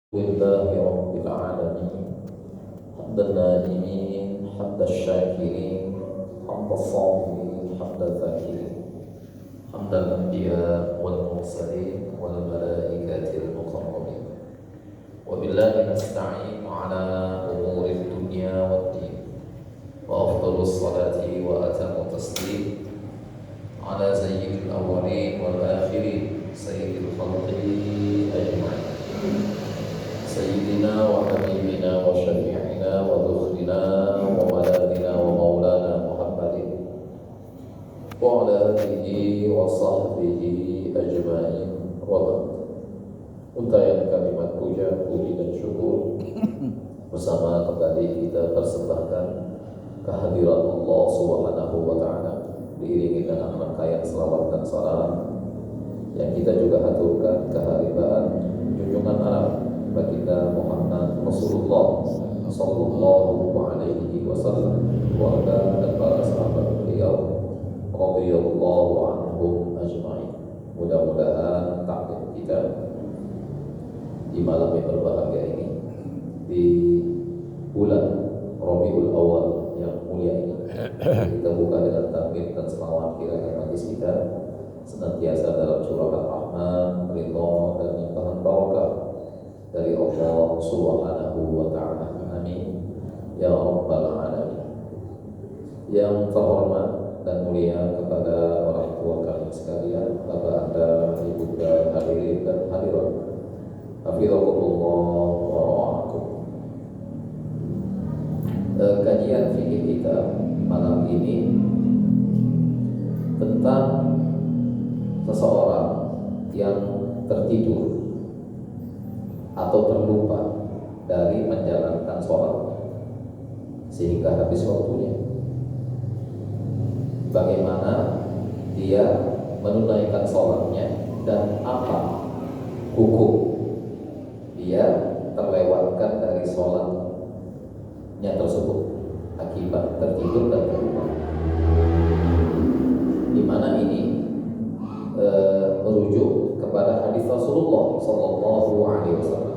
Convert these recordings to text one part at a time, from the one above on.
لله رب العالمين حمد النائمين حمد الشاكرين حمد الصابرين حمد الذاكرين حمد الأنبياء والمرسلين والملائكة المقربين وبالله نستعين على أمور الدنيا والدين وأفضل الصلاة وأتم التسليم على سيد الأولين والآخرين سيد الخلق أجمعين سيدنا وحبيبنا وشفيعنا وذخرنا وملاذنا ومولانا محمد وعلى آله وصحبه أجمعين وبعد. Untayan kalimat puja, puji dan syukur bersama kembali kita persembahkan kehadirat Allah Subhanahu wa taala diiringi dengan rangkaian selawat dan salam yang kita juga haturkan keharibaan junjungan alam baginda Muhammad Rasulullah sallallahu alaihi wasallam keluarga dan para sahabat beliau radhiyallahu anhum ajma'in. Mudah-mudahan takdir kita di malam yang berbahagia ini, di bulan Rabiul Awal yang mulia ini, kita buka dengan takbir dan selawat kiranya majlis kita senantiasa dalam curahan rahmat, ridha dan limpahan barakah dari Allah Subhanahu wa taala. Amin ya rabbal alamin. Yang terhormat dan mulia kepada orang tua kalian sekalian, Bapak Anda, Ibu dan hadirin dan hadirat, hafizahullah wa ra'akum. Kajian fikih kita malam ini tentang seseorang yang tertidur atau terlupa dari menjalankan sholat sehingga habis waktunya. Bagaimana dia menunaikan sholatnya dan apa hukum dia terlewatkan dari sholatnya tersebut akibat tertidur dan terlupa. Di mana ini merujuk kepada hadis Rasulullah sallallahu alaihi wasallam.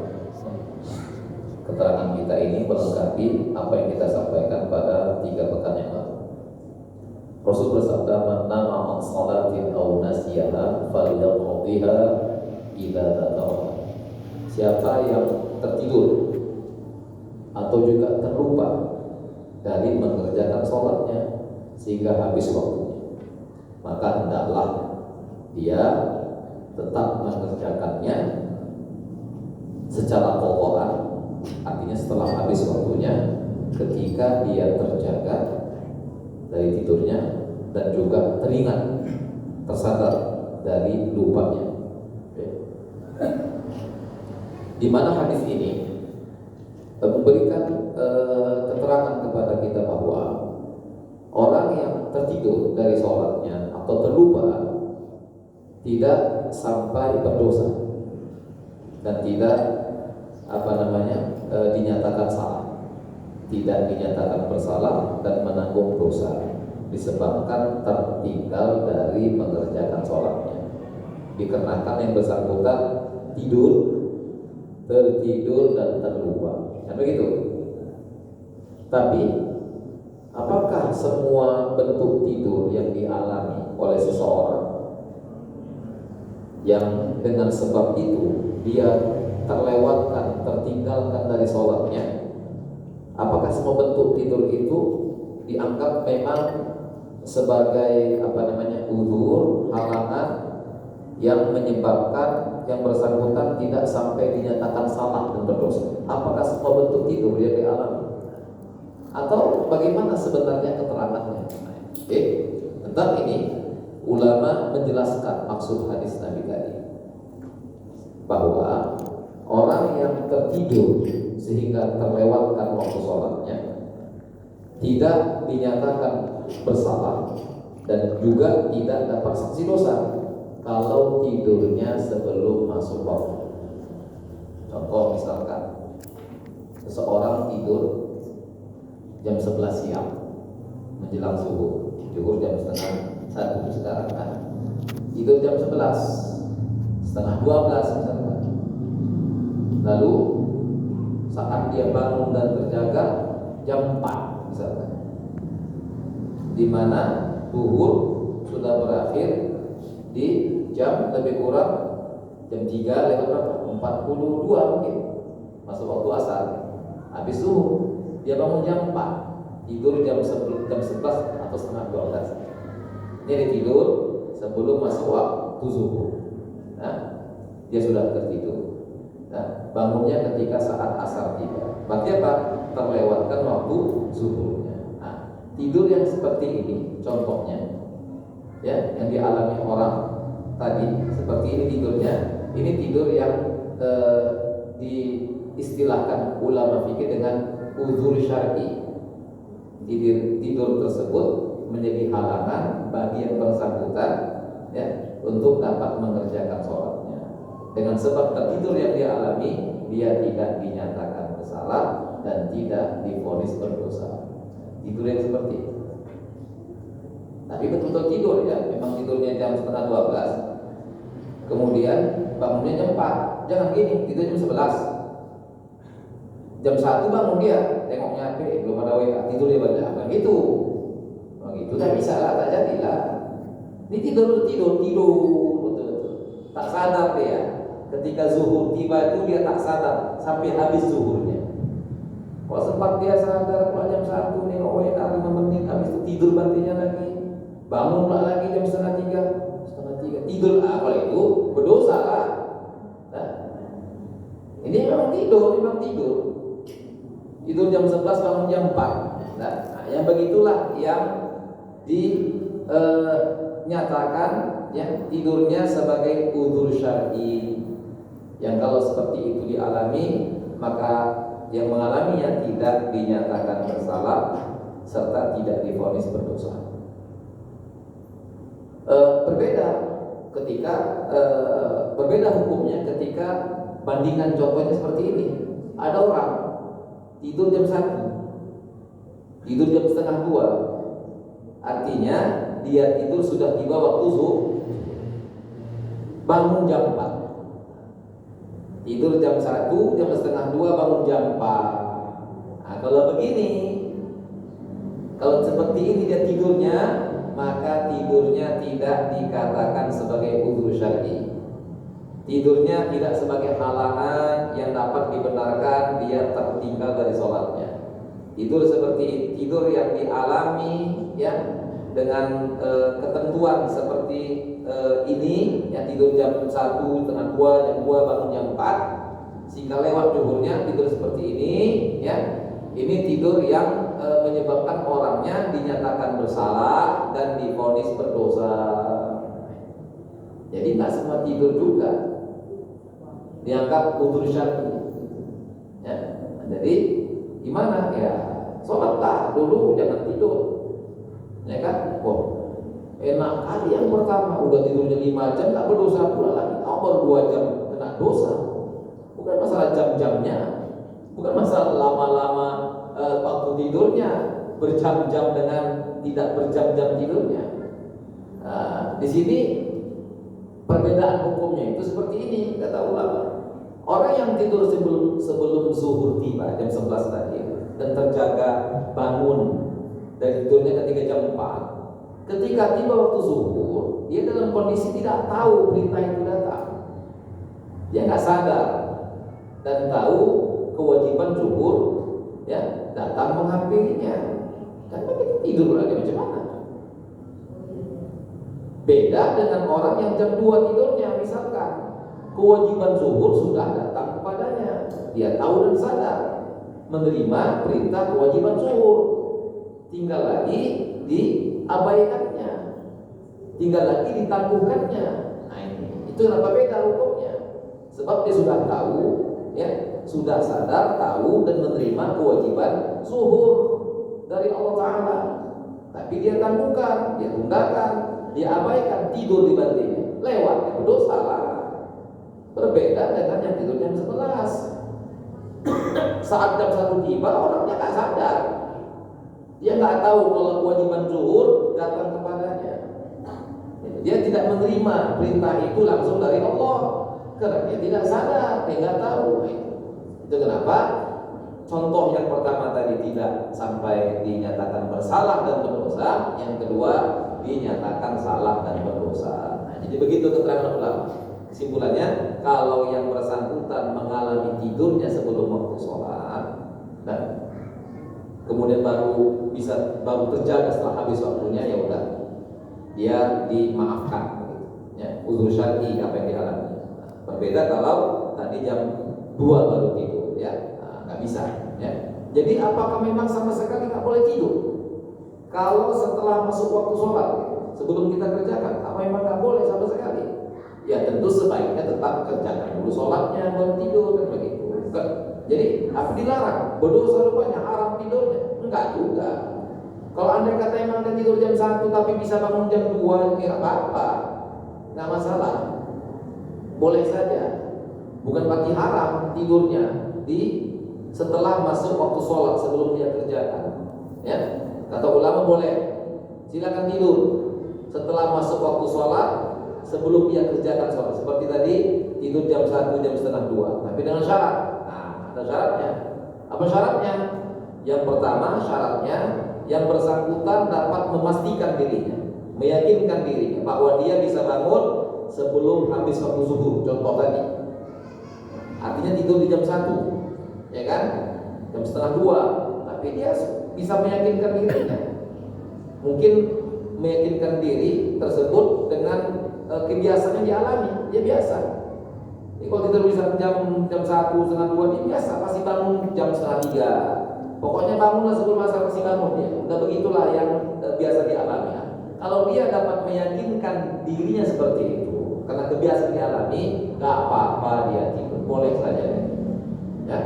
Keterangan kita ini melengkapi apa yang kita sampaikan pada 3 pekan yang lalu. Rasul bersabda, "Man nama an salatin aw nasiyaha falyaqdiha idza dzakaraha." Siapa yang tertidur atau juga terlupa dari mengerjakan sholatnya sehingga habis waktunya, maka hendaklah dia tetap mengerjakannya secara qadhaan, artinya setelah habis waktunya ketika dia terjaga dari tidurnya dan juga teringat tersadar dari lupanya. Di mana hadis ini memberikan keterangan kepada kita bahwa orang yang tertidur dari sholatnya atau terlupa tidak sampai berdosa dan tidak dinyatakan salah, tidak dinyatakan bersalah dan menanggung dosa disebabkan tertinggal dari mengerjakan sholatnya, dikarenakan yang bersangkutan tertidur dan terlupa. Kan begitu? Tapi apakah semua bentuk tidur yang dialami oleh seseorang yang dengan sebab itu dia terlewatkan, tertinggalkan dari sholatnya, apakah semua bentuk tidur itu dianggap memang sebagai uzur, halangan yang menyebabkan yang bersangkutan tidak sampai dinyatakan salah dan berdosa? Apakah semua bentuk tidur yang dialami? Atau bagaimana sebenarnya keterangannya? Tentang ini ulama menjelaskan maksud hadis Nabi tadi, bahwa orang yang tertidur sehingga terlewatkan waktu sholatnya tidak dinyatakan bersalah dan juga tidak dapat sanksi dosa kalau tidurnya sebelum masuk waktu. Contoh misalkan seseorang tidur jam 11 siang menjelang subuh, jam setengah 1 sekarang kan, tidur jam 11, setengah 12 misalkan, Lalu saat dia bangun dan terjaga jam 4 misalkan, di mana zuhur sudah berakhir di jam lebih kurang jam 3 lewat berapa? 42 mungkin, masuk waktu asar. Habis zuhur dia bangun jam 4, tidur jam 11 atau setengah 12. Ini dia tidur sebelum masuk waktu zuhur. Nah, dia sudah tertidur. Nah, bangunnya ketika saat asar tiba. Berarti apa? Terlewatkan waktu zuhurnya. Nah, tidur yang seperti ini contohnya, ya, yang dialami orang tadi seperti ini tidurnya. Ini tidur yang diistilahkan ulama fikih dengan uzur syar'i. Tidur tersebut menjadi halangan bagi yang bersangkutan, ya, untuk dapat mengerjakan sholatnya. Dengan sebab tertidur yang dia alami, dia tidak dinyatakan bersalah dan tidak divonis berdosa. Tidur yang seperti itu. Tapi betul-betul tidur, ya, memang tidurnya jam setengah 12, kemudian bangunnya jam 4. Jangan gini, tidur jam 11, jam 1 bangun dia, tengoknya HP, belum ada WA, tidur dia baca, kan gitu. Begitu tak bisa lah, tak jadilah. Ini tidur betul-betul tak sadar dia. Ketika zuhur tiba itu dia tak sadar sampai habis zuhurnya. Kalau sempat dia sadar, kalau jam 1 nih, oh ya 5 menit, habis itu tidur bantinya lagi, bangun pula lagi jam setengah 3, tidur. Kalau itu berdosa lah. Nah, ini memang tidur jam 11 bangun jam 4. Nah, yang begitulah yang dinyatakan, ya, tidurnya sebagai udzur syar'i. Yang kalau seperti itu dialami, maka yang mengalaminya tidak dinyatakan bersalah serta tidak divonis berdosa. Berbeda hukumnya ketika bandingan contohnya seperti ini. Ada orang tidur jam 1, tidur jam setengah 2, artinya dia tidur sudah tiba waktu zuhur, bangun jam 4. Tidur jam 1, jam setengah 2, bangun jam 4. Nah, kalau begini, kalau seperti ini dia tidurnya, maka tidurnya tidak dikatakan sebagai udzur syar'i. Tidurnya tidak sebagai halangan yang dapat dibenarkan dia tertinggal dari sholatnya. Tidur seperti tidur yang dialami, ya, dengan ketentuan seperti ini, yang tidur jam 1, jam 2, bangun jam 4, sehingga lewat zuhurnya tidur seperti ini, ya. Ini tidur yang menyebabkan orangnya dinyatakan bersalah dan divonis berdosa. Jadi nggak semua tidur juga dianggap udzur syar'i. Ya. Jadi gimana? Ya, sholatlah dulu, jangan tidur. Ya kan? Enak kali yang pertama udah tidurnya 5 jam tak berdosa pula lagi. Baru 2 jam kena dosa. Bukan masalah jam-jamnya, bukan masalah lama-lama waktu tidurnya, berjam-jam dengan tidak berjam-jam tidurnya. Nah, di sini perbedaan hukumnya itu seperti ini, kata ulama. Orang yang tidur sebelum zuhur tiba jam 11 tadi dan terjaga bangun dari tidurnya ketika jam 4, ketika tiba waktu zuhur, dia dalam kondisi tidak tahu perintah itu datang. Dia nggak sadar dan tahu kewajiban zuhur, ya, datang menghampirinya. Kan begitu tidur lagi macam mana? Beda dengan orang yang jam 2 tidurnya, misalkan kewajiban zuhur sudah datang kepadanya, dia tahu dan sadar menerima perintah kewajiban zuhur, tinggal lagi diabaikannya, tinggal lagi ditangguhkannya. Nah, itu kenapa beda hukumnya? Sebab dia sudah tahu, ya, sudah sadar, tahu dan menerima kewajiban zuhur dari Allah Ta'ala, tapi dia tangguhkan, dia tundakkan, dia abaikan, tidur di bantingnya, lewat, itu dosa lah. Berbeda dengan yang tidur jam 11. Saat jam 1 tiba, orangnya gak sadar, dia gak tahu kalau kewajiban zuhur datang kepadanya. Dia tidak menerima perintah itu langsung dari Allah karena dia tidak sadar, dia gak tahu. Itu kenapa contoh yang pertama tadi tidak sampai dinyatakan bersalah dan berdosa, yang kedua dinyatakan salah dan berdosa. Nah, jadi begitu keterangan ulama. Kesimpulannya, kalau yang bersangkutan mengalami tidurnya sebelum waktu sholat, nah, kemudian baru terjaga setelah habis waktunya, ya udah, dia dimaafkan, ya, uzur syar'i apa yang dialami. Nah, berbeda kalau tadi jam 2 baru tidur, ya, nggak bisa, ya. Jadi apakah memang sama sekali nggak boleh tidur? Kalau setelah masuk waktu sholat, sebelum kita kerjakan, apa memang nggak boleh sama sekali? Ya tentu sebaiknya tetap kerjakan dulu sholatnya baru tidur, kan begitu. Enggak. Jadi apa dilarang? Berdosa rupanya, haram tidurnya? Enggak juga. Kalau anda kata emang anda tidur jam 1 tapi bisa bangun jam 2, ya apa-apa, nggak masalah, boleh saja. Bukan berarti haram tidurnya setelah masuk waktu sholat sebelum dia kerjakan. Ya, kata ulama boleh, silakan tidur setelah masuk waktu sholat sebelum dia kerjakan sholat. Seperti tadi tidur jam 1, jam setengah 2, tapi dengan syarat. Nah, ada syaratnya. Apa syaratnya? Yang pertama syaratnya yang bersangkutan dapat memastikan dirinya, meyakinkan dirinya bahwa dia bisa bangun sebelum habis waktu subuh. Contoh tadi, artinya tidur di jam 1, ya kan? Jam setengah 2, tapi dia bisa meyakinkan dirinya. Mungkin meyakinkan diri tersebut dengan kebiasaan yang dialami, dia biasa. Jadi kalau tidur bisa jam 1, setengah 2, dia biasa pasti bangun jam setengah 3. Pokoknya bangunlah sebelum asar pasti bangun dia. Udah begitulah yang biasa dialami. Kalau dia dapat meyakinkan dirinya seperti itu, karena kebiasaan dialami, nggak apa-apa dia tidur, boleh saja. Ya,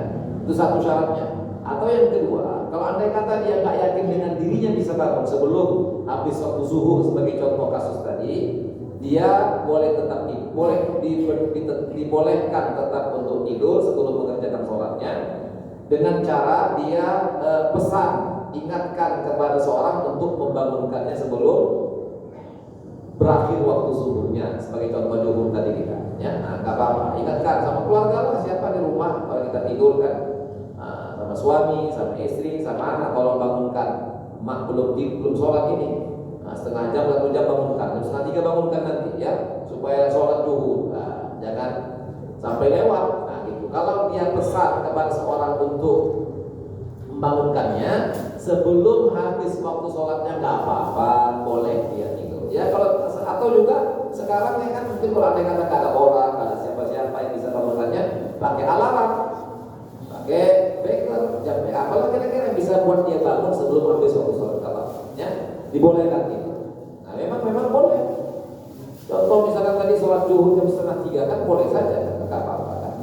itu satu syaratnya. Atau yang kedua, kalau andai kata dia nggak yakin dengan dirinya bisa bangun sebelum habis waktu zuhur sebagai contoh kasus tadi, dia boleh tetap dibolehkan tetap untuk tidur sebelum mengerjakan sholatnya dengan cara dia pesan, ingatkan kepada seorang untuk membangunkannya sebelum berakhir waktu zuhurnya, sebagai contoh zuhur tadi kita. Ya, nah, nggak apa-apa, ingatkan sama keluarga lah, siapa di rumah kalau kita tidur kan, sama suami, sama istri, sama anak, tolong bangunkan, mak belum sholat ini. Nah, setengah jam, 1 jam bangunkan, setengah 3 bangunkan nanti ya, supaya sholat zuhur. Nah, jangan sampai lewat. Nah, gitu. Kalau dia pesan kepada seorang untuk membangunkannya sebelum habis waktu sholatnya, nggak apa-apa, boleh dia tidur. Ya, kalau atau juga sekarang ya kan mungkin kalau ada kata ada orang, ada siapa-siapa yang bisa bangunkannya, pakai alarm, pakai beker, jam apalah kira-kira yang bisa buat dia bangun sebelum habis waktu sholat. Kalau ya dibolehkan itu. Nah, memang boleh. Contoh misalkan tadi sholat zuhur jam setengah 3 kan boleh saja, nggak apa-apa kan.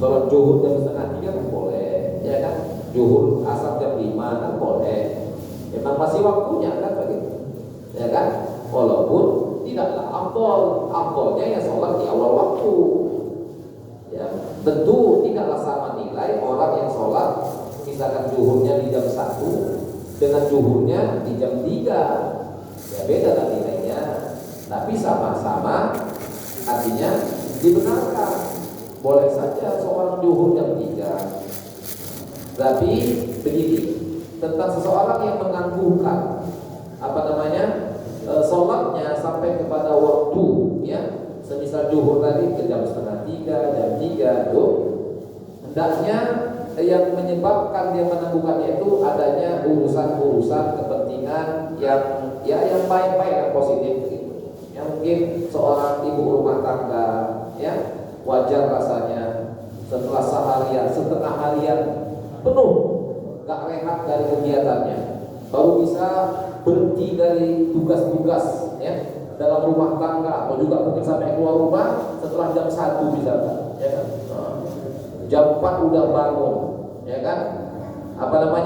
Sholat zuhur jam setengah 3 kan boleh, ya kan. Zuhur asar jam 5 kan boleh. Memang masih waktunya kan begitu, ya kan. Walaupun tidaklah afdolnya ya sholat di awal waktu. Ya, tentu tidaklah sama nilai orang yang sholat misalkan zuhurnya di jam 1 dengan zuhurnya di jam 3. Ya beda lah nilainya, tapi sama-sama artinya dibenarkan. Boleh saja seorang zuhur jam 3. Tapi begini, tentang seseorang yang menangguhkan sholatnya sampai kepada waktu, ya, semisal zuhur tadi ke jam setengah 3, jam 3 itu, hendaknya yang menyebabkan dia menangguhkannya itu adanya urusan-urusan kepentingan yang baik-baik, yang positif gitu. Yang mungkin seorang ibu rumah tangga, ya, wajar rasanya setelah setengah harian penuh gak rehat dari kegiatannya, baru bisa berhenti dari tugas-tugas, ya, dalam rumah tangga, atau juga mungkin sampai keluar rumah setelah jam 1 misalkan, ya kan? Jam 4 udah bangun, ya kan?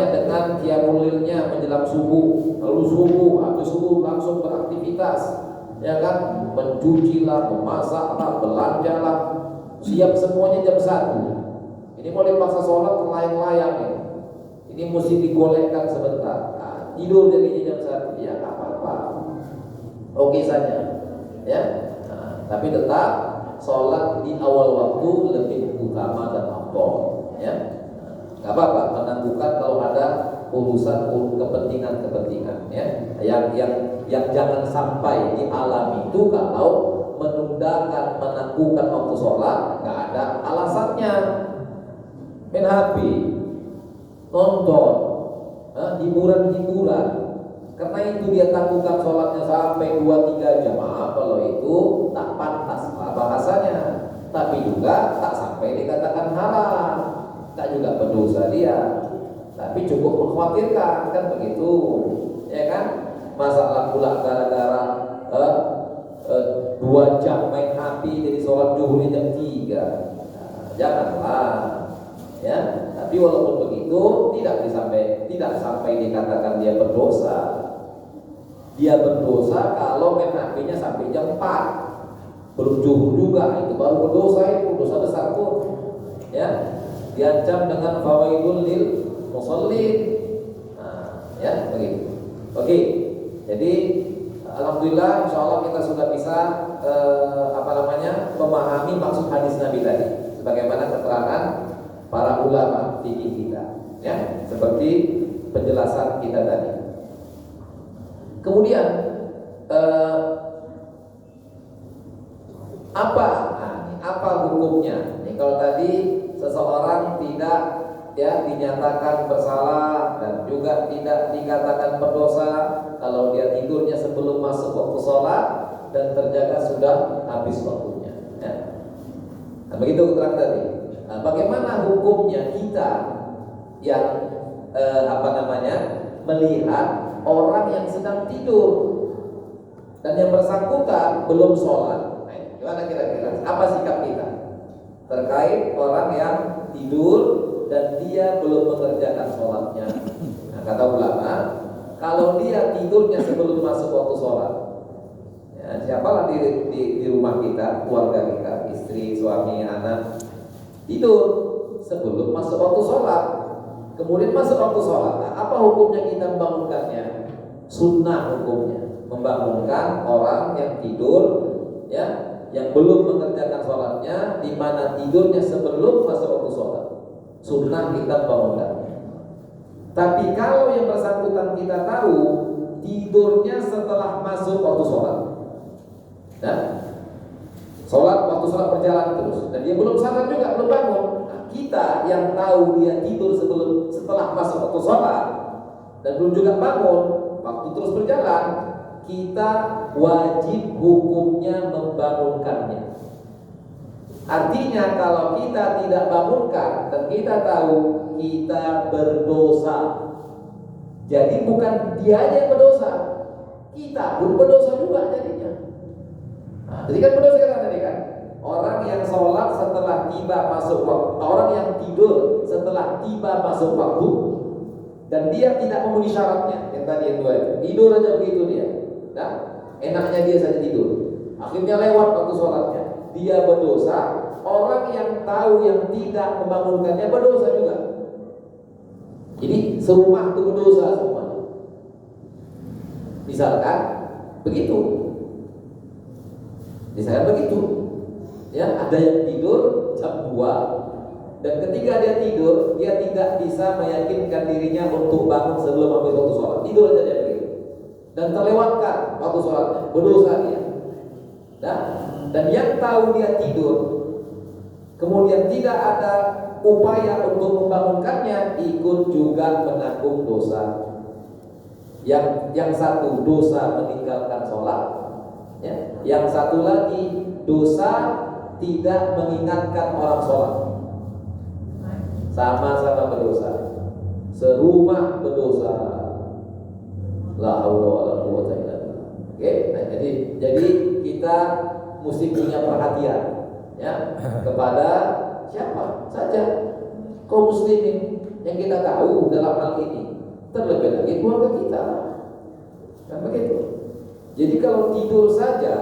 Dengan qiyamul lailnya menjelang subuh, lalu habis subuh langsung beraktivitas, ya kan? Mencuci lah, memasak lah, belanja lah, siap semuanya jam 1. Ini boleh paksa sholat layang-layang ya. Ini mesti digolekkan sebentar. Nah, tidur jadinya jam 1, ya nggak apa-apa, oke saja, ya. Nah, tapi tetap sholat di awal waktu lebih utama dan afdal. ya. Nggak apa-apa menentukan kalau ada urusan kepentingan ya, yang jangan sampai dialami itu kalau menundakan menangguhkan waktu sholat nggak ada alasannya. Main HP, nonton, hiburan, karena itu dia tangguhkan sholatnya sampai 2-3 jam. Kalau itu tak pantas bahasanya, tapi juga tak sampai dikatakan haram, tak juga berdosa dia, tapi cukup mengkhawatirkan, kan begitu, ya kan? Masalah pula gara-gara 2 jam main HP jadi sholat zuhur jam 3, janganlah, ya. Tapi walaupun begitu tidak sampai dikatakan dia berdosa. Dia berdosa kalau main HP-nya sampai jam 4, belum zuhur juga, itu baru berdosa, itu dosa besar pun, ya. Diancam dengan fawaidul lil musallin. Ya, begitu. Oke. Jadi alhamdulillah insyaallah kita sudah bisa memahami maksud hadis Nabi tadi sebagaimana keterangan para ulama fikih kita, ya, seperti penjelasan kita tadi. Kemudian apa hukumnya? Kalau tadi seseorang tidak dinyatakan bersalah dan juga tidak dikatakan berdosa kalau dia tidurnya sebelum masuk waktu sholat dan terjaga sudah habis waktunya, ya. Nah, begitu keterangan tadi. Nah, bagaimana hukumnya kita yang melihat orang yang sedang tidur dan yang bersangkutan belum sholat? Nah, gimana kira-kira? Apa sikap kita terkait orang yang tidur dan dia belum mengerjakan sholatnya? Nah, kata ulama, kalau dia tidurnya sebelum masuk waktu sholat, ya, siapalah di rumah kita, keluarga kita, istri, suami, anak, tidur sebelum masuk waktu sholat, kemudian masuk waktu sholat. Nah, apa hukumnya kita membangunkannya? Sunnah hukumnya membangunkan orang yang tidur, ya, yang belum mengerjakan sholatnya, di mana tidurnya sebelum masuk waktu sholat. Sunnah kita bangunkan. Tapi kalau yang bersangkutan kita tahu tidurnya setelah masuk waktu sholat, nah, waktu sholat berjalan terus dan dia belum sadar juga, belum bangun. Nah, kita yang tahu dia tidur setelah masuk waktu sholat dan belum juga bangun, waktu terus berjalan, kita wajib hukumnya membangunkannya. Artinya kalau kita tidak bangunkan dan kita tahu kita berdosa, jadi bukan dia aja yang berdosa, kita pun berdosa juga jadinya. Nah, jadi kan berdosa kan tadi kan? Orang yang sholat setelah tiba masuk waktu, orang yang tidur setelah tiba masuk waktu dan dia tidak memenuhi syaratnya, yang tadi yang dua itu, tidur aja begitu dia, nah, enaknya dia saja tidur, akhirnya lewat waktu sholatnya, dia berdosa. Orang yang tahu yang tidak membangunkannya berdosa juga. Jadi serumah itu berdosa semuanya. Misalkan begitu, ya, ada yang tidur jam 2 dan ketika dia tidur dia tidak bisa meyakinkan dirinya untuk bangun sebelum habis waktu sholat. Tidur aja dia begitu dan terlewatkan waktu sholatnya, berdosa dia. Dan yang tahu dia tidur kemudian tidak ada upaya untuk membangunkannya, ikut juga menanggung dosa. Yang satu dosa meninggalkan sholat, ya. Yang satu lagi dosa tidak mengingatkan orang sholat. Sama-sama berdosa, serumah berdosa. La haula wala quwwata illa billah. Oke, nah, jadi kita mesti punya perhatian, ya, kepada siapa saja kaum muslimin yang kita tahu dalam hal ini, terlebih lagi keluarga kita, kan begitu. Jadi kalau tidur saja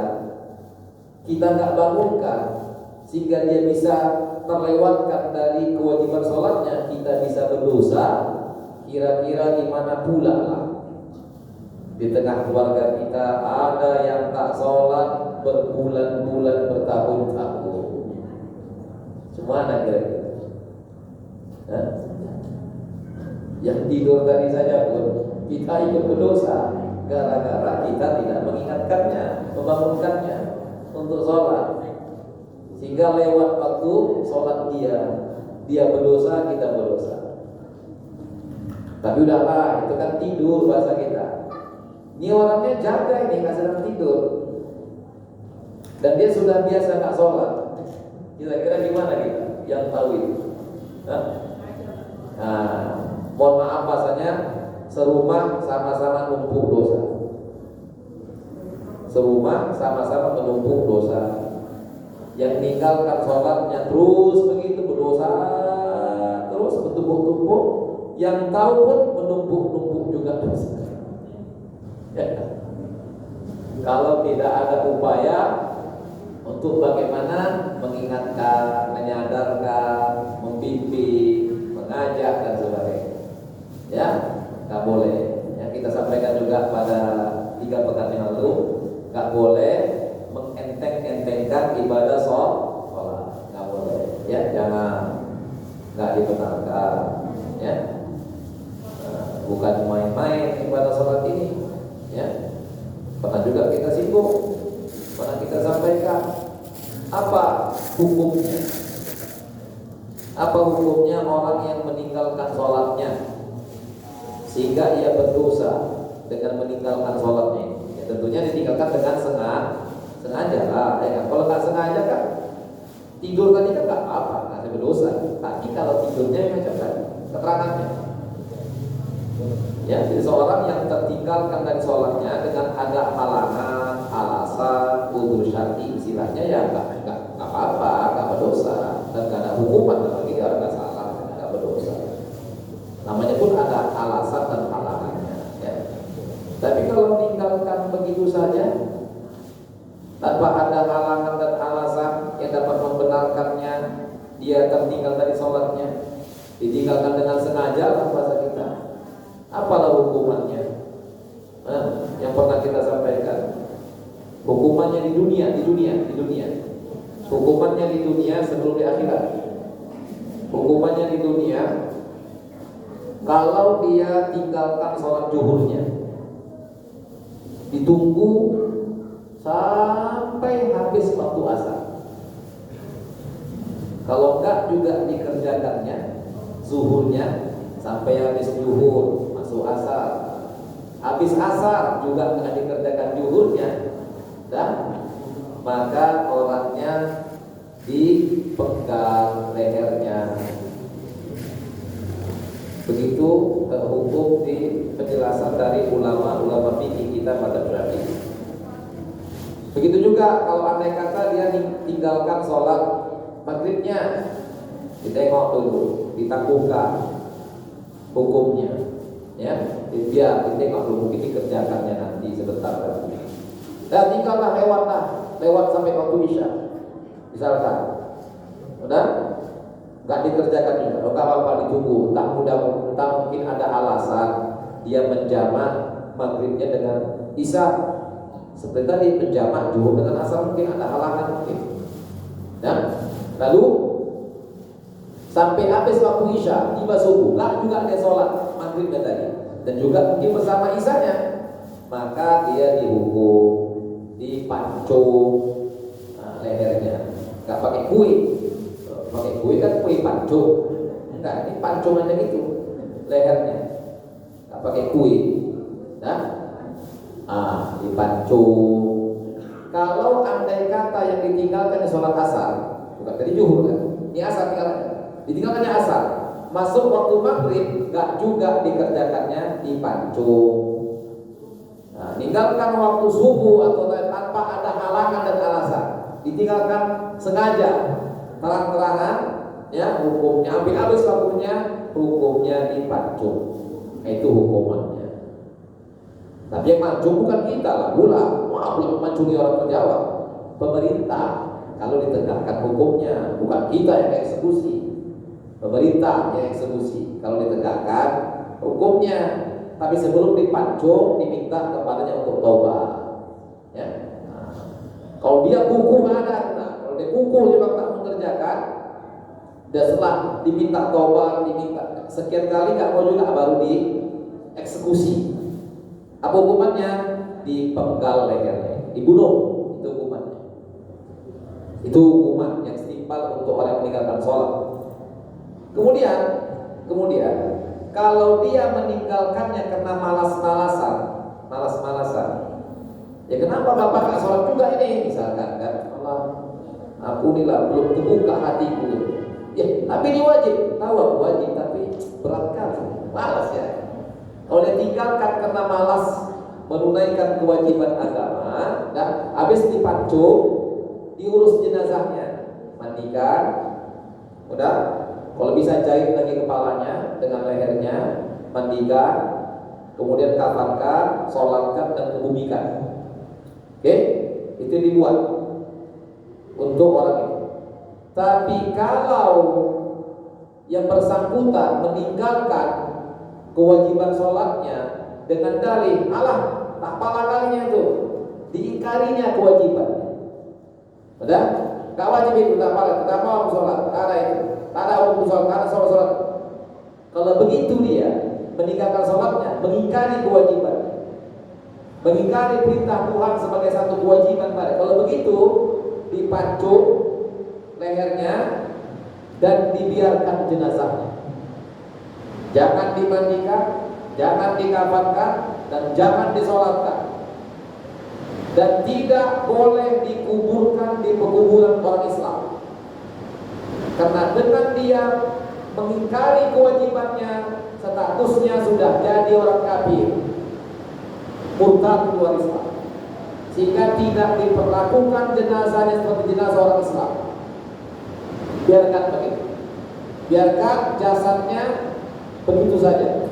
kita nggak bangunkan sehingga dia bisa terlewatkan dari kewajiban sholatnya, kita bisa berdosa. Kira-kira gimana pula lah di tengah keluarga kita ada yang tak sholat berbulan-bulan, bertahun-tahun. Semua kira-kira. Nah, yang tidur tadi saja pun kita ikut berdosa gara-gara kita tidak mengingatkannya, membangunkannya untuk sholat, sehingga lewat waktu sholat dia berdosa, kita berdosa. Tapi udahlah, itu kan tidur bahasa kita. Ini orangnya jaga ini, nggak sedang tidur, dan dia sudah biasa nggak sholat. Kira-kira gimana kita yang tahu itu? Nah, mohon maaf bahasanya, serumah sama-sama numpuk dosa. Serumah sama-sama menumpuk dosa. Yang meninggalkan sholatnya terus begitu berdosa, terus bertumpuk-tumpuk. Yang tahu pun menumpuk-numpuk juga dosa. Ya. Kalau tidak ada upaya untuk bagaimana mengingatkan, menyadarkan, membimbing, mengajak dan sebagainya, ya nggak boleh. Yang kita sampaikan juga pada 3 pekan yang lalu, nggak boleh mengenteng-entengkan ibadah sholat, nggak boleh. Ya, jangan, nggak dibenarkan. Ya, bukan main-main ibadah sholat ini. Ya, pernah juga kita singgung. Pernah kita sampaikan apa hukumnya? Apa hukumnya orang yang meninggalkan sholatnya sehingga ia berdosa dengan meninggalkan sholatnya? Ya, tentunya ditinggalkan dengan sengaja lah. Ya, kalau nggak sengaja kan tidur tadi kan nggak apa-apa, nggak ada berdosa. Tapi kalau tidurnya macam tadi keterangannya, ya, jadi seorang yang tertinggalkan dari sholatnya dengan ada halangan, alasan, udzur syar'i istilahnya, ya nggak apa-apa, nggak berdosa, dan nggak ada hukuman lagi, nggak salah, nggak berdosa. Namanya pun ada alasan dan halangannya. Ya. Tapi kalau meninggalkan begitu saja tanpa ada halangan dan alasan yang dapat membenarkannya, dia tertinggal dari sholatnya, ditinggalkan dengan sengaja lah bahasa kita. Apalah hukumannya? Yang pernah kita sampaikan, hukumannya di dunia. Hukumannya di dunia sebelum di akhirat. Hukumannya di dunia, kalau dia tinggalkan sholat zuhurnya, ditunggu sampai habis waktu asar. Kalau enggak juga dikerjakannya zuhurnya sampai habis zuhur, masuk asar. Habis asar juga nggak dikerjakan zuhurnya, dan maka orangnya dipenggal lehernya. Begitu hukum di penjelasan dari ulama fikih kita pada berarti. Begitu juga kalau andai kata dia tinggalkan sholat maghribnya, ditengok dulu, ditangguhkan hukumnya, ya, biar ditengok dulu, mungkin dikerjakannya nanti sebentar lagi. Dan tinggallah lewat sampai waktu isya, misalkan, udah nggak dikerjakan juga, nggak apa-apa, ditunggu. Tak mungkin ada alasan dia menjamak maghribnya dengan isya. Seperti tadi menjamak zuhur dengan asar, mungkin ada halangan mungkin. Dan lalu sampai habis waktu isya, tiba subuh, lah juga dia sholat maghrib tadi, dan juga mungkin bersama isyanya, maka dia dihukum, dipancung lehernya. Gak pakai kuih, pakai kuih kan kuih pancung, enggak, ini pancungannya gitu lehernya, gak pakai kuih, dipancung. Kalau andai kata yang ditinggalkan di sholat asar, bukan tadi zuhur kan, ini asar ditinggalkannya asar, masuk waktu maghrib, gak juga dikerjakannya, dipancung. Nah, tinggalkan waktu subuh atau tanpa ada halangan dan alasan, ditinggalkan sengaja, terang-terangan, ya, hukumnya ambil habis waktunya, hukumnya dipancung. Itu hukumannya. Tapi yang mancung bukan kita lah, belum mancungi orang terjawab. Pemerintah kalau ditegakkan hukumnya, bukan kita yang eksekusi. Pemerintah yang eksekusi kalau ditegakkan hukumnya. Tapi sebelum dipancung, diminta kepadanya untuk taubat. Ya. Kalau dia kukuh ada, kalau dia kukuh memang tak mengerjakan, Dan setelah diminta tobat, diminta sekian kali nggak mau juga, baru dieksekusi. Apa hukumannya? Dipenggal lehernya, dibunuh. Itu hukumannya. Itu hukuman yang setimpal untuk orang yang meninggalkan sholat. Kemudian kalau dia meninggalkannya karena malas-malasan, ya kenapa bapak nggak sholat juga ini? Misalkan kan, Allah, aku nih lah belum terbuka hatiku. Ya, tapi ini wajib. Tahu aku wajib, tapi berat kali, malas ya. Kalau dia tinggalkan karena malas menunaikan kewajiban agama, dan habis dipancung, diurus jenazahnya, mandikan, udah. Kalau bisa jahit lagi kepalanya dengan lehernya, mandikan, kemudian kafankan, sholatkan dan kebumikan. Oke, itu dibuat untuk orang itu. Tapi kalau yang bersangkutan meninggalkan kewajiban sholatnya dengan dalih, alah, tak pala kalinya itu, diingkarinya kewajibannya. Udah, gak wajib itu, tak pala, tak mau sholat, tak ada itu, tak ada hukum sholat, tak ada sholat. Kalau begitu dia meninggalkan sholatnya, mengingkari kewajibannya, mengingkari perintah Tuhan sebagai satu kewajiban pada. Kalau begitu, dipancung lehernya dan dibiarkan jenazahnya. Jangan dimandikan, jangan dikafankan, dan jangan disolatkan. Dan tidak boleh dikuburkan di pekuburan orang Islam. Karena dengan dia mengingkari kewajibannya, statusnya sudah jadi orang kafir, murtad keluar Islam. Sehingga tidak diperlakukan jenazahnya seperti jenazah orang Islam. Biarkan begitu. Biarkan jasadnya begitu saja.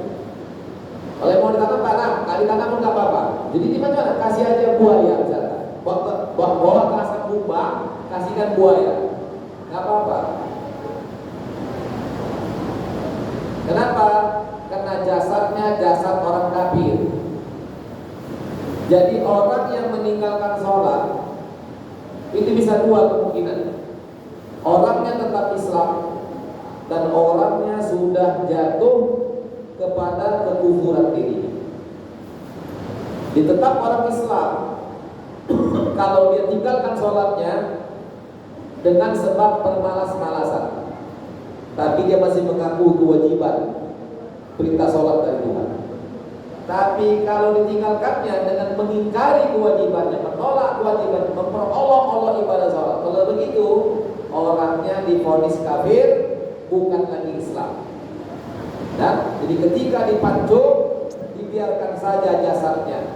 Kalau mau ditanam, tanam. Nggak ditanam pun nggak apa-apa. Jadi di mana? Kasih aja buaya misalkan. Bawa ke asap kumbang, kasihkan buaya. Nggak apa-apa. Kenapa? Karena jasadnya jasad orang kafir. Jadi orang yang meninggalkan sholat itu bisa dua kemungkinan. Orangnya tetap Islam dan orangnya sudah jatuh kepada kekufuran diri. Dia tetap orang Islam kalau dia tinggalkan sholatnya dengan sebab bermalas-malasan, tapi dia masih mengaku kewajiban perintah sholat dari Tuhan. Tapi kalau ditinggalkannya dengan mengingkari kewajibannya, menolak kewajiban, memperolok-olok ibadah sholat, kalau begitu orangnya divonis kafir, bukan lagi Islam. Dan jadi ketika dipancung, dibiarkan saja jasadnya,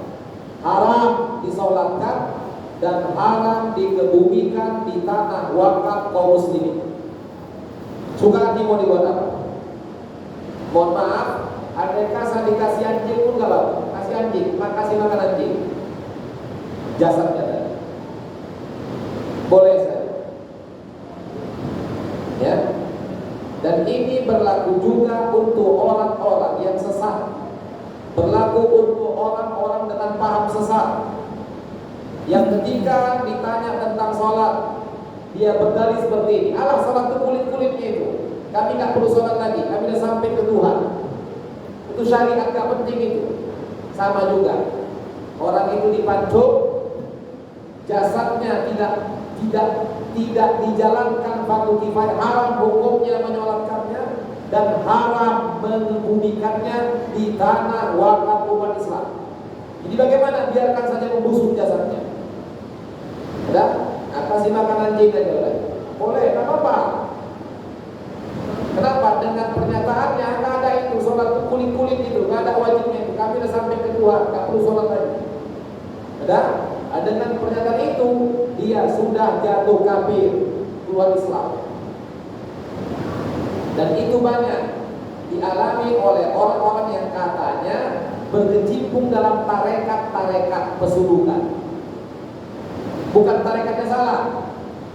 haram disolatkan dan haram dikebumikan di tanah wakaf kaum muslimin. Suka hati mau dibuat apa? Mohon maaf, andai saya dikasih anjing pun gak apa-apa. Kasih anjing, kasih makan anjing, jasadnya tadi boleh saja. Ya. Dan ini berlaku juga untuk orang-orang yang sesat, berlaku untuk orang-orang dengan paham sesat, yang ketika ditanya tentang sholat, dia berdalih seperti ini, alah sholat itu kulit-kulitnya itu, kami gak perlu sholat lagi, kami sudah sampai ke Tuhan, itu syariat gak penting itu. Sama juga, orang itu dipancung, jasadnya tidak dijalankan fardu kifayah, haram hukumnya menyolatkannya dan haram mengebumikannya di tanah wakaf umat Islam. Jadi bagaimana? Biarkan saja membusuk jasadnya. Ada? Kasih makan anjing aja boleh, tak apa-apa. Kenapa? Dengan pernyataannya nggak ada itu sholat itu kulit-kulit itu, nggak ada wajibnya itu. Kami sudah sampai ke Tuhan, nggak perlu sholat lagi. Ada? Dengan pernyataan itu dia sudah jatuh kafir, keluar Islam. Dan itu banyak dialami oleh orang-orang yang katanya berkecimpung dalam tarekat-tarekat pesuruhan. Bukan tarekatnya salah,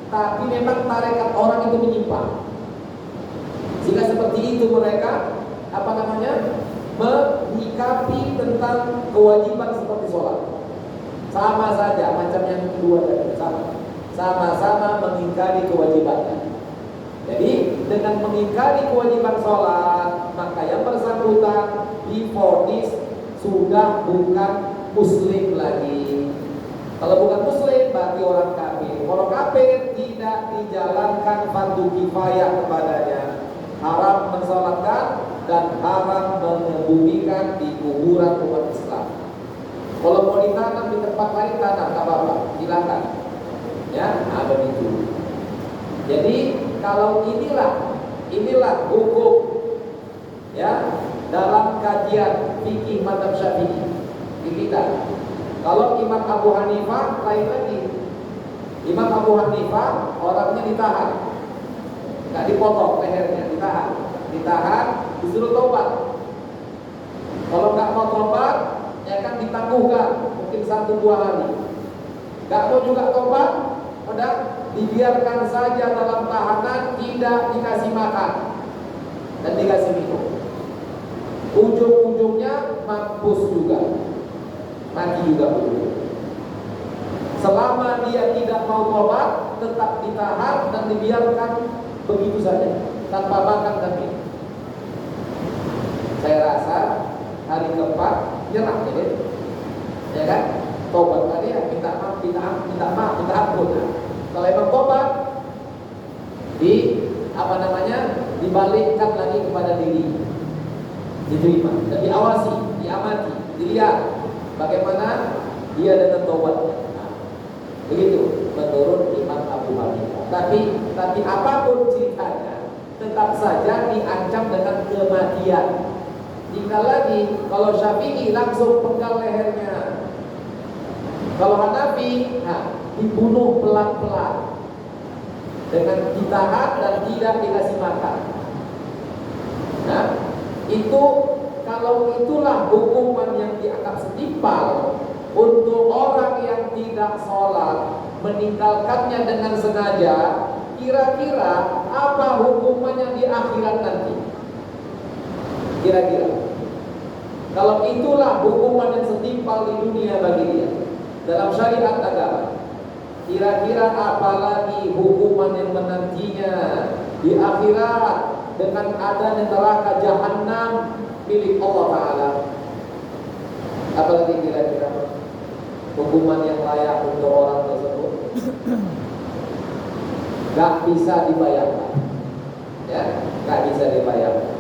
tapi memang tarekat orang itu menyimpang. Sehingga seperti itu mereka menyikapi tentang kewajiban seperti sholat. Sama saja macam yang kedua tadi, sama-sama mengingkari kewajibannya. Jadi dengan mengingkari kewajiban sholat, maka yang bersangkutan divonis sudah bukan muslim lagi. Kalau bukan muslim berarti orang kafir. Orang kafir tidak dijalankan fardu kifayah kepadanya. Haram mensolatkan dan haram mengebumikan di kuburan umat Islam. Kalau mau ditanam di tempat lain tanam, tak apa-apa, silakan. Ya, ada itu. Jadi kalau inilah hukum ya dalam kajian fikih mazhab Syafi'i di kita. Kalau Imam Abu Hanifah lain lagi. Imam Abu Hanifah orangnya ditahan, nggak dipotong lehernya, ditahan, disuruh tobat. Kalau nggak mau tobat, ya kan ditangguhkan mungkin 1-2 hari. Nggak mau juga tobat, udah dibiarkan saja dalam tahanan, tidak dikasih makan dan dikasih minum. Ujung-ujungnya mampus juga, mati juga ujungnya. Selama dia tidak mau tobat, tetap ditahan dan dibiarkan begitu saja, tanpa makan dan minum. Saya rasa hari keempat nyerah ya kan? Tobat tadi ya minta maaf, minta ampun. Kalau emang tobat, dibalikkan lagi kepada diri, diterima dan diawasi, diamati, dilihat bagaimana dia dengan tobatnya. Begitu menurut Imam Abu Hanifah. Tapi apapun ceritanya, tetap saja diancam dengan kematian. Tinggal lagi kalau Syafi'i langsung penggal lehernya. Kalau Hanafi, dibunuh pelan-pelan dengan ditahan dan tidak dikasih makan. Nah, itu kalau itulah hukuman yang dianggap setimpal untuk orang yang tidak sholat, meninggalkannya dengan sengaja, kira-kira apa hukumannya di akhirat nanti? Kira-kira kalau itulah hukuman yang setimpal di dunia bagi dia dalam syariat agama, kira-kira apalagi hukuman yang menantinya di akhirat dengan adanya neraka jahanam milik Allah Ta'ala? Apalagi kira-kira hukuman yang layak untuk orang tersebut? Gak bisa dibayangkan, ya, gak bisa dibayangkan.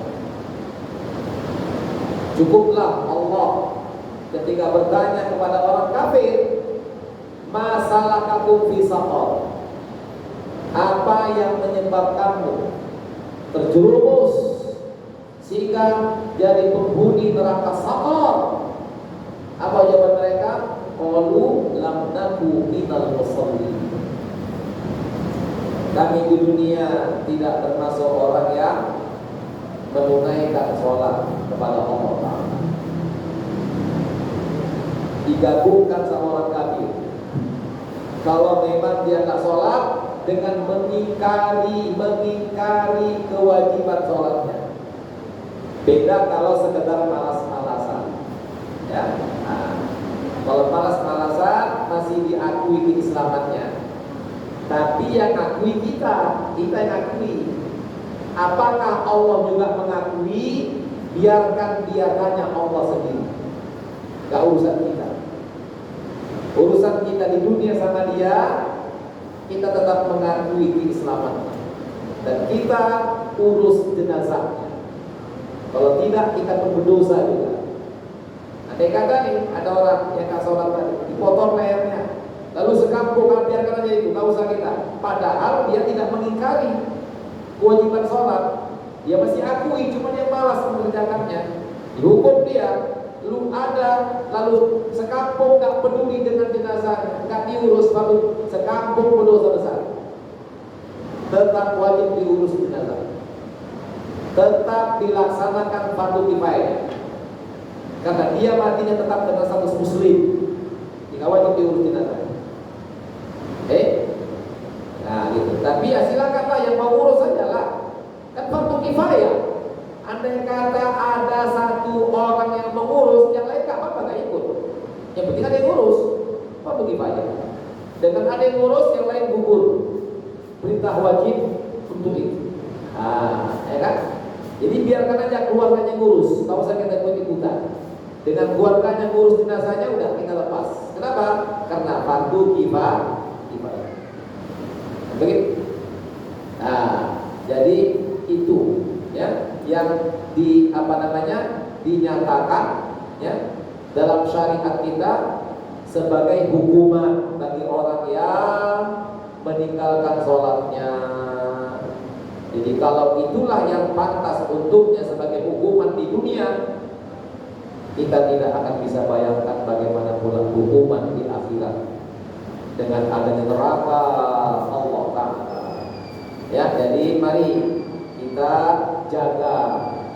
Cukuplah Allah ketika bertanya kepada orang kafir, masalakakum fi saqar, apa yang menyebabkanmu terjerumus sehingga jadi penghuni neraka saqar? Apa jawaban mereka? Qalu lam naku minal musallin. Kami di dunia tidak termasuk orang yang menunaikan sholat kepada Allah Ta'ala. Digabungkan sama orang kafir. Kalau memang dia tak sholat dengan mengingkari kewajiban sholatnya. Beda kalau sekedar malas-malasan, ya. Kalau malas-malasan masih diakui keislamannya. Tapi yang akui kita yang akui. Apakah Allah juga mengakui? Biarkan dia tanya Allah sendiri. Gak urusan kita. Urusan kita di dunia sama dia, kita tetap mengakui keislamannya dan kita urus jenazahnya. Kalau tidak, kita pun berdosa juga. Andai kata nih ada orang yang gak sholat tadi, dipotong lehernya, lalu sekampung biarkan aja itu, gak usah kita. Padahal dia tidak mengingkari kewajiban sholat, dia masih akui, cuma dia malas mengerjakannya. Dihukum dia. Lu ada, lalu sekampung gak peduli dengan jenazahnya, gak diurus, lalu sekampung berdosa besar. Tetap wajib diurus jenazah, tetap dilaksanakan fardu kifayah, karena dia matinya tetap dengan status muslim, tidak wajib diurus jenazah. Nah gitu. Tapi ya silakanlah yang mau urus saja lah, kan fardu kifayah. Andai kata ada satu orang yang mengurus, yang lain gak apa-apa, gak ikut. Yang penting ada yang ngurus, fardu kifayah. Dengan ada yang ngurus, yang lain gugur. Perintah wajib untuk itu. Jadi biarkan aja keluarganya ngurus, tak usah kita ikut-ikutan. Dengan keluarganya ngurus jenazahnya udah kita lepas. Kenapa? Karena fardu kifayah. Begitu. Nah, jadi itu ya yang dinyatakan ya dalam syariat kita sebagai hukuman bagi orang yang meninggalkan sholatnya. Jadi kalau itulah yang pantas untuknya sebagai hukuman di dunia, kita tidak akan bisa bayangkan bagaimana pula hukuman di akhirat dengan adanya neraka Allah Ta'ala. Ya, jadi mari kita jaga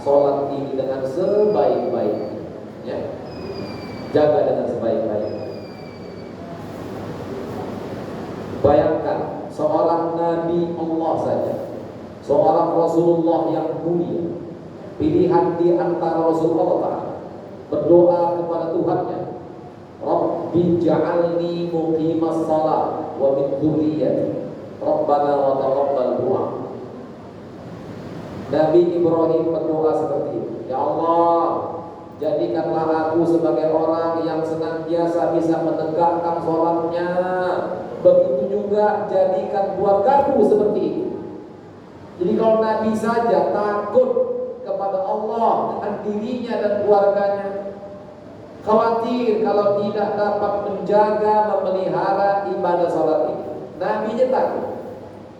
sholat ini dengan sebaik-baiknya. Ya, jaga dengan sebaik-baiknya. Bayangkan seorang Nabi Allah saja, seorang Rasulullah yang mulia, pilihan di antara Rasulullah berdoa kepada Tuhannya, Rabbi ja'alni muqimas shalah wa min dzurriyyati Rabbana wa taqabbal du'a. Nabi Ibrahim berdoa seperti itu, ya Allah, jadikanlah aku sebagai orang yang senantiasa bisa menegakkan sholatnya. Begitu juga jadikan keluargaku seperti itu. Jadi kalau Nabi saja takut kepada Allah dengan dirinya dan keluarganya, khawatir kalau tidak dapat menjaga, memelihara ibadah sholat ini, Nabi-nya takut,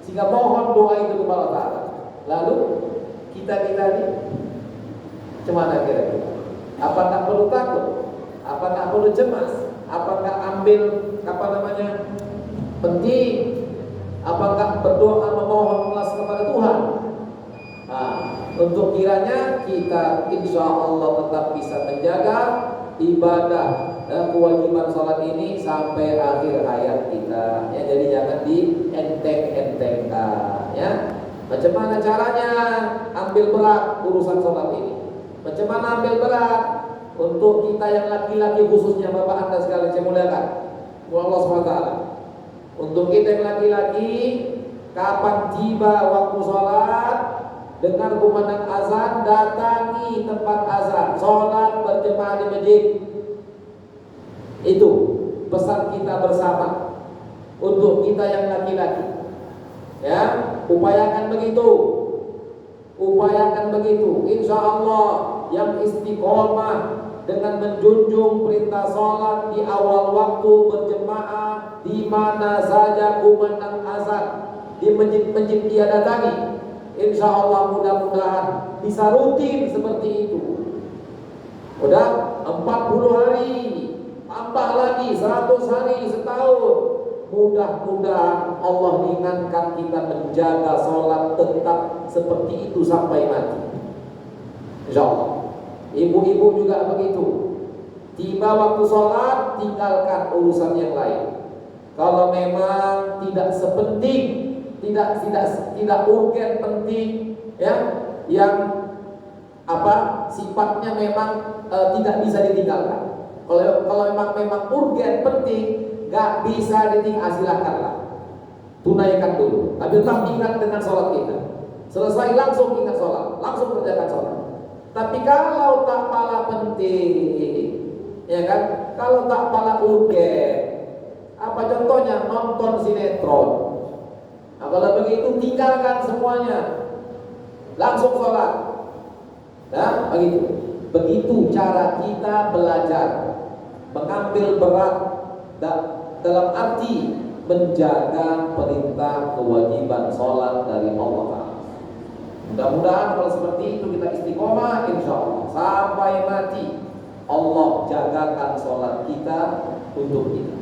sehingga mohon doa itu kepada Allah Ta'ala. Lalu kita ini cemana kira-kira? Apa tak perlu takut? Apa tak perlu cemas? Apakah ambil penting? Apakah berdoa memohon kelas kepada Tuhan? Nah, untuk kiranya kita insya Allah tetap bisa menjaga ibadah dan kewajiban sholat ini sampai akhir hayat kita. Ya, jadi jangan dienteng-entengkan. Ya, macam mana caranya ambil berat urusan sholat ini? Macam mana ambil berat untuk kita yang laki-laki, khususnya bapak anda sekalian saya muliakan, Allah SWT. Untuk kita yang laki-laki, kapan tiba waktu sholat, dengar kumandang azan, datangi tempat azan, sholat berjemaah di masjid. Itu pesan kita bersama untuk kita yang laki-laki. Ya, upayakan begitu. Upayakan begitu. Insya Allah yang istiqomah dengan menjunjung perintah sholat di awal waktu berjemaah di mana saja kumandang azan, di masjid-masjid dia datangi. Insya Allah mudah-mudahan bisa rutin seperti itu. Udah 40 hari, tambah lagi 100 hari, setahun. Mudah-mudahan Allah ringankan kita menjaga sholat tetap seperti itu sampai mati. Insya Allah. Ibu-ibu juga begitu. Tiba waktu sholat, tinggalkan urusan yang lain. Kalau memang tidak sepenting, tidak urgen penting, ya, yang sifatnya memang tidak bisa ditinggalkan. Kalau memang urgen penting, gak bisa ditinggal, silakanlah tunaikan dulu. Tapi tetap ingat dengan sholat kita. Selesai langsung ingat sholat, langsung kerjakan sholat. Tapi kalau tak pala penting, ya kan? Kalau tak pala urgen, apa contohnya? Nonton sinetron. Nah, kalau begitu tinggalkan semuanya, langsung sholat. Nah, begitu cara kita belajar mengambil berat dalam arti menjaga perintah kewajiban sholat dari Allah Ta'ala. Mudah-mudahan kalau seperti itu kita istiqomah, insya Allah sampai mati Allah jagakan sholat kita untuk kita.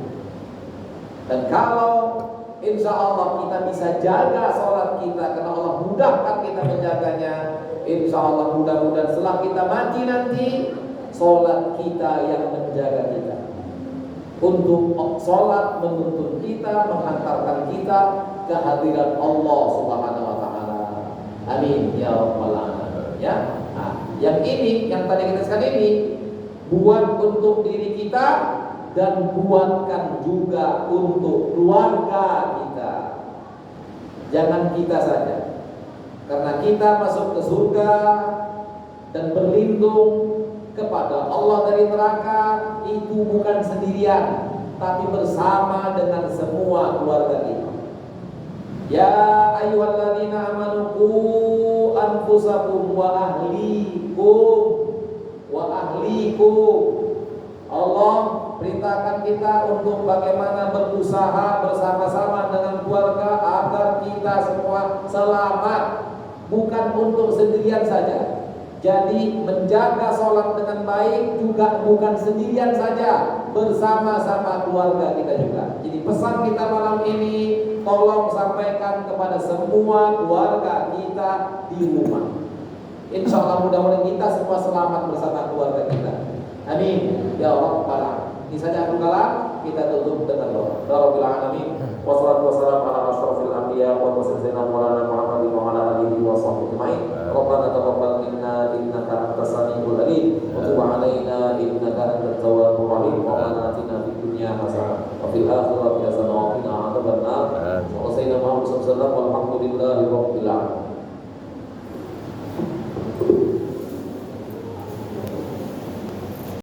Dan kalau insya Allah kita bisa jaga sholat kita karena Allah mudahkan kita menjaganya, insya Allah mudah-mudahan setelah kita mati nanti sholat kita yang menjaga kita. Untuk sholat menuntun kita, menghantarkan kita ke hadirat Allah Subhanahu wa Ta'ala. Amin ya rabbal alamin. Ya. Nah, yang tadi kita sekali ini buat untuk diri kita dan buatkan juga untuk keluarga kita. Jangan kita saja. Karena kita masuk ke surga dan berlindung kepada Allah dari neraka itu bukan sendirian, tapi bersama dengan semua keluarga kita. Ya ayyuhalladzina amanu qu anfusakum wa ahlikum. Allah perintahkan kita untuk bagaimana berusaha bersama-sama dengan keluarga agar kita semua selamat, bukan untuk sendirian saja. Jadi menjaga sholat dengan baik juga bukan sendirian saja, bersama-sama keluarga kita juga. Jadi pesan kita malam ini, tolong sampaikan kepada semua keluarga kita di rumah. Insya Allah mudah-mudahan kita semua selamat bersama keluarga kita. Amin. Ya Allah. Ini saja aku kalah, kita tutup dengan doa. Rabbil alamin. Wassalatu wassalamu ala asyrofil anbiya wa mursalin maulana Muhammadin wa ala alihi wa sahbihi ajmain. Rabbana taqabbal minna innaka antas samiul alim wa tub alaina innaka antat tawwabur rahim. Rabbana atina fid dunya hasanah wa fil akhirati hasanah wa qina adzabannar. Wa sallallahu alaihi wa sallam walhamdulillahi rabbil alamin.